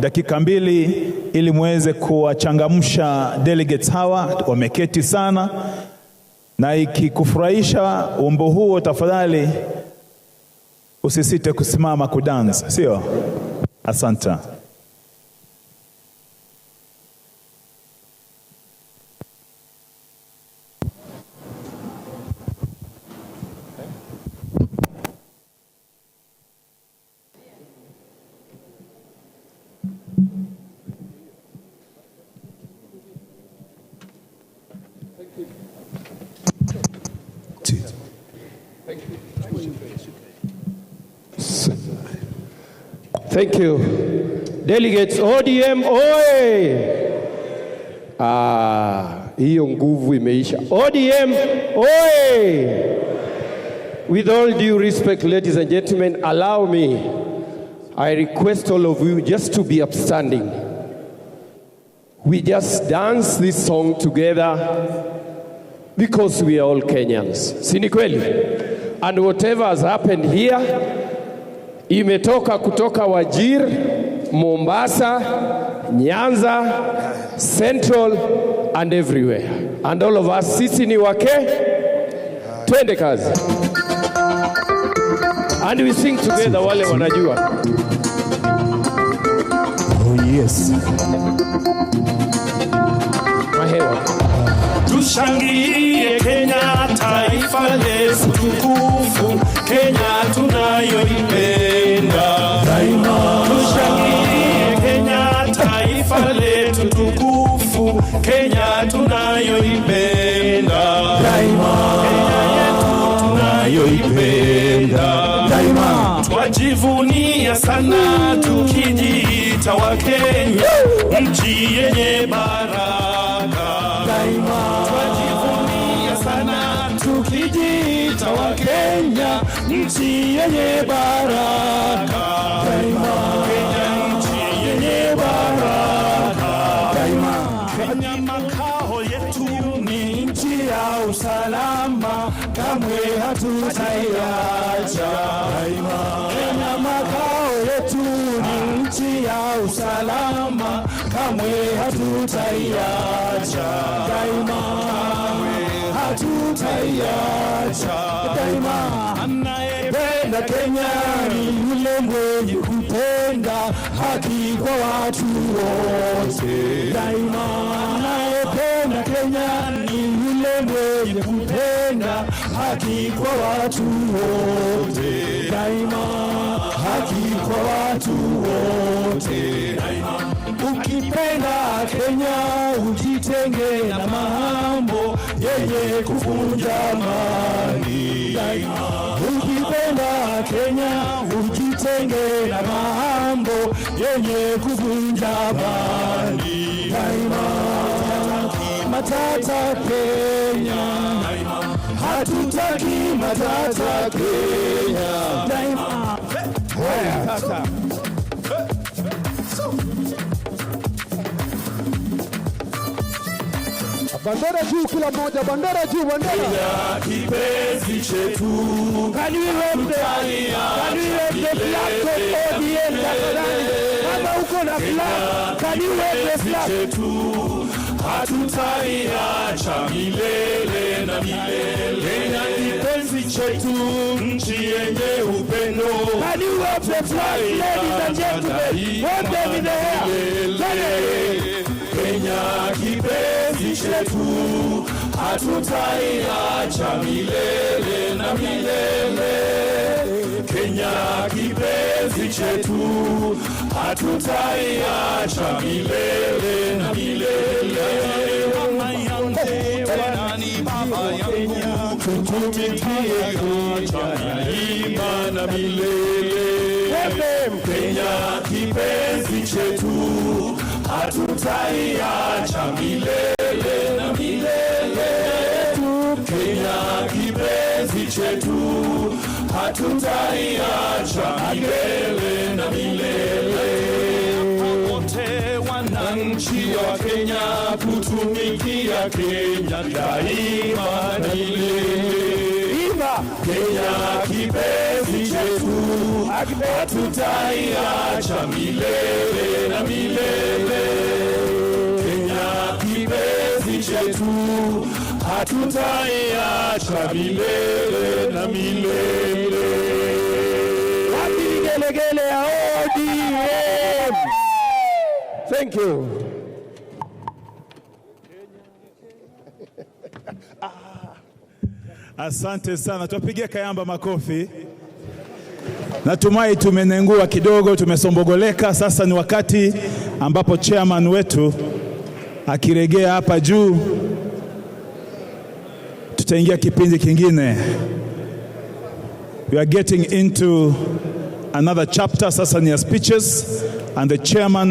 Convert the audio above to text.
Dakika mbili ili muweze kuwachangamsha delegates hawa, wameketi sana, na ikikufurahisha wimbo huo tafadhali usisite kusimama kudansa, sio? Asante. Thank you. Delegates, ODM oye! Hiyo nguvu imeisha. ODM oye! With all due respect, ladies and gentlemen, allow me, I request all of you just to be upstanding. We just dance this song together because we are all Kenyans. Si ni kweli? And whatever has happened here, imetoka kutoka Wajir, Mombasa, Nyanza, Central and everywhere. And all of us, sisi ni wake, twende kazi. And we sing together wale wanajua. Oh yes. Mahewa. Tushangilie Kenya, taifa letu tukufu, Kenya tunayoipenda daima. Tushangilie Kenya, taifa letu tukufu, Kenya tunayoipenda daima. Kenya yetu tunayoipenda daima. Twajivunia sana tukijiita wa Kenya, nchi yenye baraka daima. Twajivunia sana tukijiita wa Kenya, nchi yenye baraka daima. Kenya nchi yenye baraka daima. Kenya makao yetu ni nchi ya usalama, kamwe hatutaiacha daima. Kenya makao yetu ni nchi ya usalama, kamwe hatutaiacha daima. Hatutaiacha daima. Anayependa Kenya ni yule mwenye kupenda haki kwa watu wote daima. Anayependa Kenya ni yule mwenye kupenda haki kwa watu wote daima. Haki kwa watu wote daima. Ukipenda Kenya ujitenge na mambo yenye kuvunja amani daima. Ukipenda Kenya ujitenge na mambo yenye kuvunja amani daima. Matata Kenya daima. Hatutaki matata Kenya daima. Matata. Bandera juu kila mmoja, bandera juu, bandera. Kenya kipenzi chetu. Can we wave the flag to ODM tafadhali? Kama uko na flag, can you wave the flag? Hatutaiacha milele na milele. Kenya kipenzi chetu, nchi yenye upendo. Can you wave the flag, ladies and gentlemen? Wave them in the air. Kenya kipenzi chetu, hatutaiacha milele na milele. Kenya kipenzi chetu, hatutaiacha milele na milele. Mama yangu, nani baba yangu, tutumikie daima na milele. Kenya kipenzi chetu, hatutaiacha milele na milele. Kenya kipenzi chetu, hatutaiacha milele na milele. Wote wananchi wa Kenya, kutumikia Kenya daima na milele. Kenya kipenzi chetu, hatutaiacha milele na milele. Kenya kipenzi chetu, hatutaiacha milele na milele. Wapi gelegele ya ODM? Thank you. Asante sana, tuwapigie Kayamba makofi. Natumai tumenengua kidogo, tumesombogoleka. Sasa ni wakati ambapo chairman wetu akiregea hapa juu, tutaingia kipindi kingine. We are getting into another chapter. Sasa ni ya speeches and the chairman